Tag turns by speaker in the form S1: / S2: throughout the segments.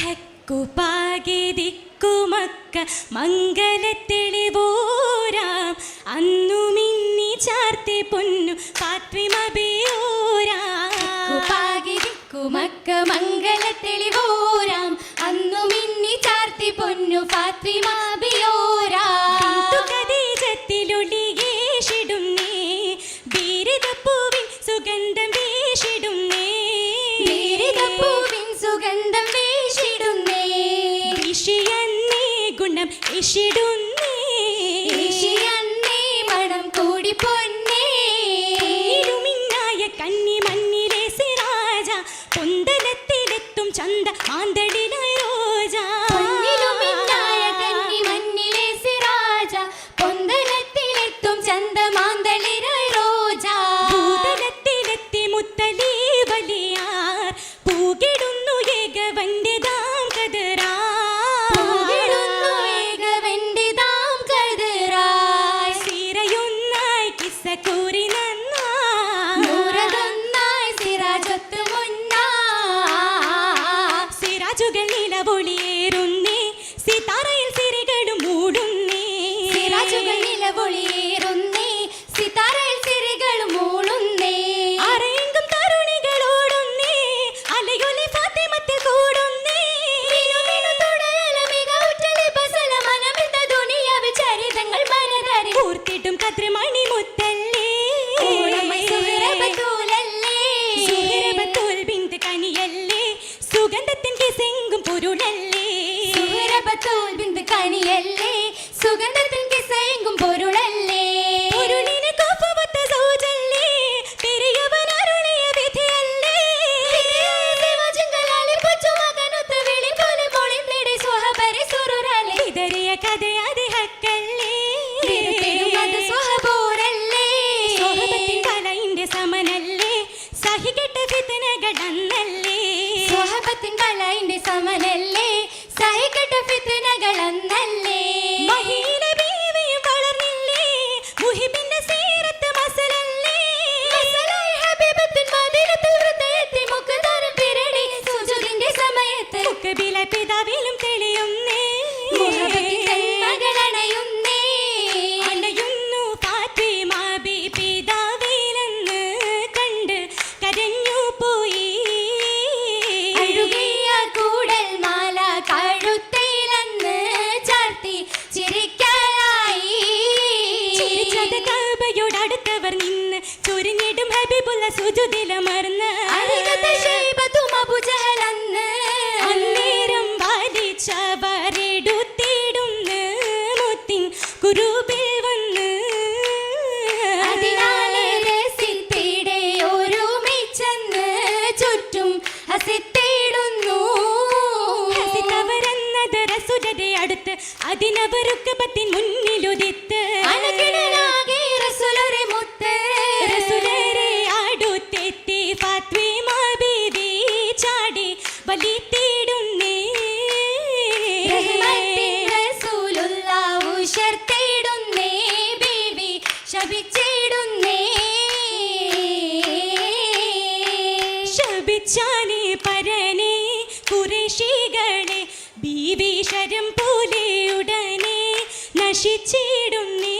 S1: ഹക്കുപാകെ ദിക്കുമക്ക മംഗലത്തെളിവോരാം അന്നു മിന്നി ചാർത്തി പൊന്നു ഫാത്വിമ ബിയോരാം.
S2: ഹക്കുപാകെ ദിക്കുമക്ക മംഗലത്തെളിവോരാം അന്നു മിന്നി ചാർത്തി പൊന്നു ഫാത്വിമ ബിയോരാം.
S1: ഖദീജത്തിലൊളിയേഷിടുന്നേ ബീരിതപ്പൂവിൻ സുഗന്ധം വീശിടുന്നേ.
S2: ബീരിതപ്പൂവിൻ സുഗന്ധം വീശിടുന്നേ.
S1: വിഷിയന്നേ ഗുണം ഇഷിടുന്നേ.
S2: വിഷിയന്നേ മണം കൂടി പൊന്നേ.
S1: ഇരുമിന്നായ കന്നി മണ്ണിലെ സിറാജ പൊന്തലത്തിലെത്തും ചന്ത മാന്തളിലായ രോജ.
S2: പൊന്നിലുമിന്നായ കന്നി മണ്ണിലെ സിറാജ പൊന്തലത്തിലെത്തും ചന്തമാന്തളിരായ രോജ.
S1: ഭൂതലത്തിലെത്തി മുത്തലി വലിയാർ പൂകിടുന്നു ഏകവന്റെ ദാം കതിറാ.
S2: പൂകിടുന്നു ഏകവന്റെതാം കതിറായി.
S1: സിറയൊന്നായി കിസ്സ കൂറി നന്നാ.
S2: നൂറതൊന്നായി സിറാജൊത്തു മുന്നാ.
S1: സിറാജുകൾ നിലവൊളിയേറുന്നേ സിതാറയിൽ സിരികളും മൂടുന്നേ.
S2: സിറാജുകൾ നിലവൊളിയേറുന്നേ സിതാരയിൽ സിരികളും മൂളുന്നേ.
S1: അരയെങ്കും തരുണികളോടുന്നേ അലയൊലി ഫാത്തിമത്തിൽ കൂടുന്നേ.
S2: മിനുമിനു തുടയല മികവുറ്റ ലിബസല മനമിത്ത ദുനിയാവിൽ ചരിതങ്ങൾ മനതരി.
S1: കൂർത്തിട്ടും കത്രിമണി മുത്തല്ലേ.
S2: ഓണമായി സുഹറബത്തൂലല്ലേ.
S1: സുഹറബത്തൂൽ ബിന്ത് കനിയല്ലേ സുഗന്ധത്തിൻ കിസെങ്കും പൊരുളല്ലേ.
S2: സുഹറബത്തൂൽ ബിന്ത് കനിയല്ലേ സുഗന്ധത്തിൻ കിസയെങ്കും പൊരുളല്ലേ.
S1: പൊരുളിന് കോപ്പമൊത്ത സൗജല്ലേ പെരിയവൻ അരുളിയ വിധിയല്ലേ.
S2: ശിവജിങ്കലാലിൽ കൊച്ചുമകനൊത്ത വിളി പോലെ മൊളിന്നിടെ സ്വഹബരെ സുറുരല്ലേ.
S1: വിതറിയ കഥയാതി ഹക്കല്ലേ.
S2: അത് സ്വഹബൂരല്ലേ.
S1: സ്വഹബത്തിൻ കലയിന്റെ സമനല്ലേ സഹികെട്ട ഫിത്നകളന്നല്ലേ.
S2: സ്വഹബത്തിൻ കലയിന്റെ സമനല്ലേ സഹിക്കട്ട ഫിത്നകളന്നല്ലേ.
S1: മഹീന ബീവിയും വളർന്നില്ലേ മുഹിബിന്റെ സീറത്ത് മസലല്ലേ.
S2: മസലായി ഹബീബത്തിൻ മദീനത്തിൽ വൃത്തയെത്തി മുഖദാരം പിരടി സുജൂദിന്റെ സമയത്ത്.
S1: മുഖബില പിതാവിലും തെളിയുന്നേ.
S2: മുഹബത്തിൻ കൺമകളണയുന്നേ.
S1: അണയുന്നു ഫാത്തിമ ബി പിതാവിലെന്ന് കണ്ട് കരഞ്ഞു പോയി.
S2: അഴുകിയ കൂടൽ മാല കഴുത്തയിലന്ന് ചാർത്തി ചിരിക്കാനായി.
S1: ചിരിച്ചത് കഅബയോടടുത്തവർ നിന്ന് ചൊരിഞ്ഞിടും ഹബീബുള്ള സുജൂദിലമർന്ന്.
S2: അരികത്തെ ശൈബത്തും അബൂജഹലന്ന്.
S1: അന്നേരം ബാധിച്ചവരെടുത്തിടുന്ന് മുത്തിൻ കുരുബിൽ വന്ന്.
S2: അതിനാലെ രസിത്തിടെ ഒരുമിച്ചെന്ന് ചുറ്റും ഹസിത്തിടുന്നു.
S1: ഹസിത്തവരെന്നത് റസൂലരെ അടുത്ത് അതിനവരുക്കബത്തിൻ മുന്നിലുദിത്ത്.
S2: അണകിടലാകെ റസൂലൊരെ മുത്ത്.
S1: റസൂലരെ അടുത്തെത്തി ഫാത്വിമ ബീവി ചാടി വലിത്തിടുന്നേ.
S2: റഹ്മത്തിൻ റസൂലുള്ള ഉശർത്തിടുന്നേ. ബീവി ശപിച്ചിടുന്നേ.
S1: ശപിച്ചാനേ പരനെ ഖുറൈശികളെ ബീവി ശരം പോലെ ഉടനെ നശിച്ചിടുന്നേ.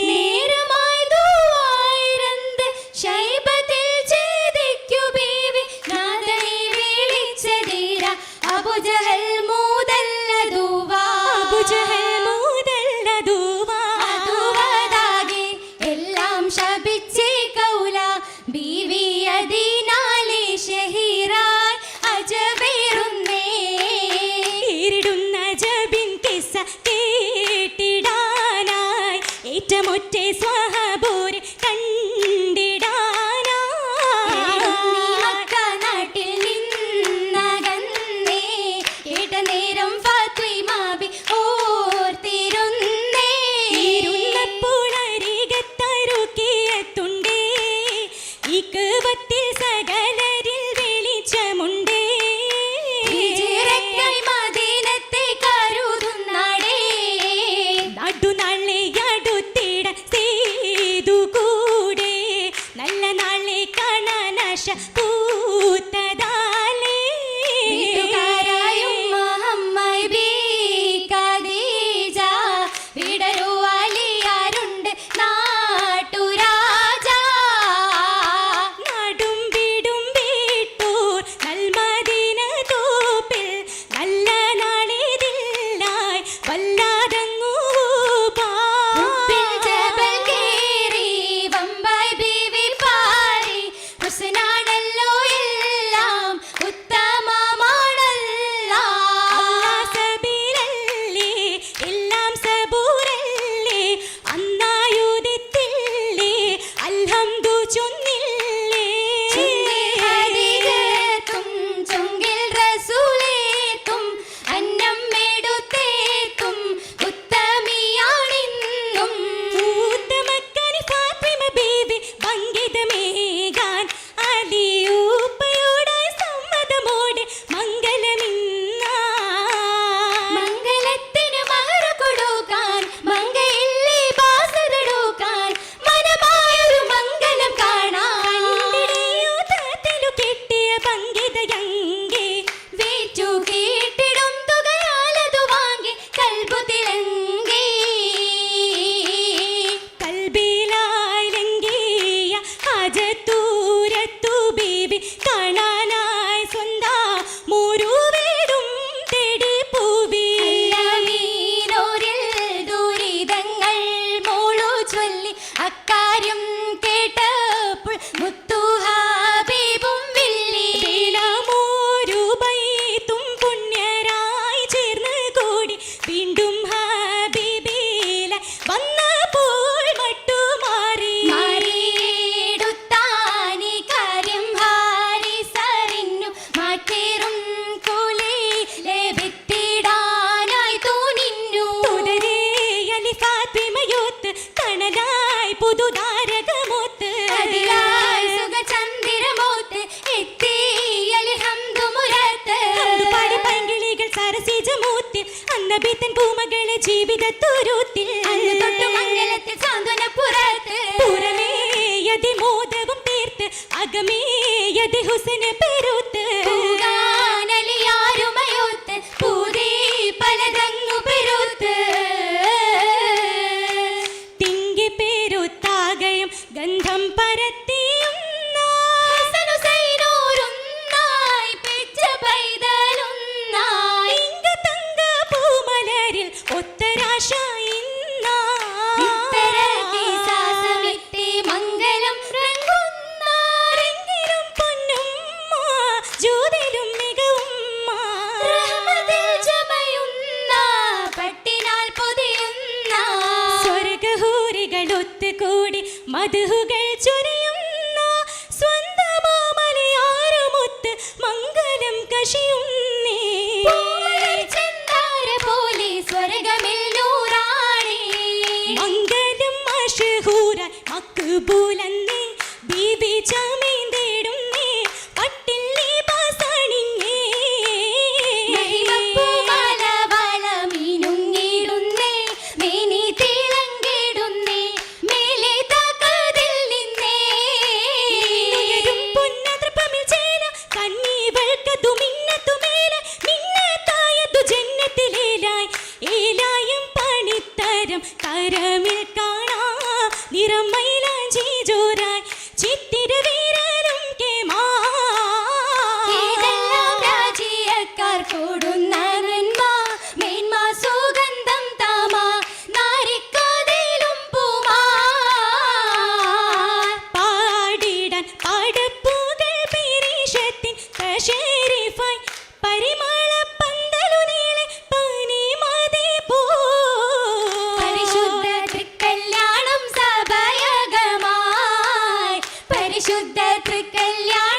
S2: നേരമായി ദുആയിരന്ത് ശൈബത്തിൽ ഛേദിക്കു ബീവി നാഥനെ വിളിച്ചതീര. അബൂജഹൽ മൂതല്ല ദുവാ.
S1: അബൂജഹൽ മൂതല്ല ദുവാ.
S2: അതുവതാകെ എല്ലാം ശപിച്ചേ കൗല. ബീവി അതിനാലെ ഷഹീറായി അജബേറുന്നേ.
S1: ഈരിടുന്ന ജബിൻ കിസ്സ കേട്ടിടാനായി ഏറ്റമുറ്റ സ്വഹബൂര് കണ്ടിടാനായി.
S2: മക്ക നാട്ടിൽ നിന്നകന്നേ. കേട്ട നേരം ഫാത്വിമ ബി ഓർത്തിരുന്നേ.
S1: ഇരുന്നപ്പോൾ അരികത്തരുക്കിയെത്തുണ്ടേ ഇക്കുവത്തിൽ സകലരിൽ വെളിച്ചമുണ്ടേ.
S2: ഹിജ്റയ്ക്കായി മദീനത്തെ കരുതുന്നാടേ.
S1: നടുനാളെ അടുത്തിട ചെയ്തു കൂടെ നല്ല നാളെ കാണാൻ ആശ പൂത്തതാലേ.
S2: വീട്ടുകാരായ
S1: കൂട്ടിൽ അന്നബീത്തൻ പൂമകളെ ജീവിതത്തുരുത്തിൽ
S2: അന്ന് തൊട്ടു മംഗലത്തിൽ സാന്ത്വനപ്പുറത്ത്
S1: പുറമേയതി മോദവും തീർത്ത് അകമേയതി ഹുസന് പെരുത്ത്
S2: പൂകാനലിയാരുമയൊത്ത് പൂതീ പലതങ്ങു പെരുത്ത്
S1: തിങ്കി പെരുത്താകയും ഗന്ധം പരത്തിയും
S2: ഹസനുസൈനൂരുന്നായി പെറ്റ പൈതലുന്നായി
S1: ഇങ്ക തങ്ക പൂമലരിൽ ഒത്തരാശ
S2: ഇത്തരത്തി സാസമിത്തെ മംഗലം
S1: റെങ്കിലും പൊന്നുമ്മ ജൂതിലും മികവുമ്മ
S2: റഹ്മത്തിൽ ചമയുന്ന പട്ടിനാൽ പൊതിയുന്ന
S1: സ്വർഗഹൂരികൾ ഒത്തുകൂടി മധുഹുകൾ ചൊരിയുന്ന സ്വന്തമാമലയാറുമൊത്ത് മംഗലം കഷിയുന്നേ
S2: പൂമലർ ചെന്താര പോലെ സ്വർഗമിൽ നൂറാണേ
S1: മംഗലം മഷഹൂര മക്ബൂലന്നേ ബീബി ജമീൻ തേടുന്നേ പട്ടിൽ ലിബാസണിഞ്ഞേ
S2: മഹിമപ്പൂമാല വളമിനുങ്ങിടുന്നേ മേനി തിളങ്ങിടുന്നേ മേലെ തകതിൽ നിന്നേ
S1: ഉയരും പൊന്നതൃപ്പമിൽ ചേല കണ്ണീവൾക്കതു മിന്നത്തുമേല മിന്നത്തായതു ജന്നത്തിലേലായി ഏലായും പണിത്തരം കരമിൽ കാണാ നിറമൈലാഞ്ചി ജോരായി ചിത്തിര വീരരും കേമാ
S2: ഏതെല്ലാം രാജ്യക്കാർ കൂടുന്ന നന്മ മേന്മ സുഗന്ധം താമാ നാരിക്കാതിലും പൂമാ
S1: പാടിടാൻ പാടപ്പൂകൾ പീരീഷത്തിൻ കശേരിഫായി പരിമള പന്തലു നീളെ പനിമതി പോ
S2: പരിശുദ്ധ തൃക്കല്യാണം സഭയകമായി പരിശുദ്ധ തൃക്കല്യാണം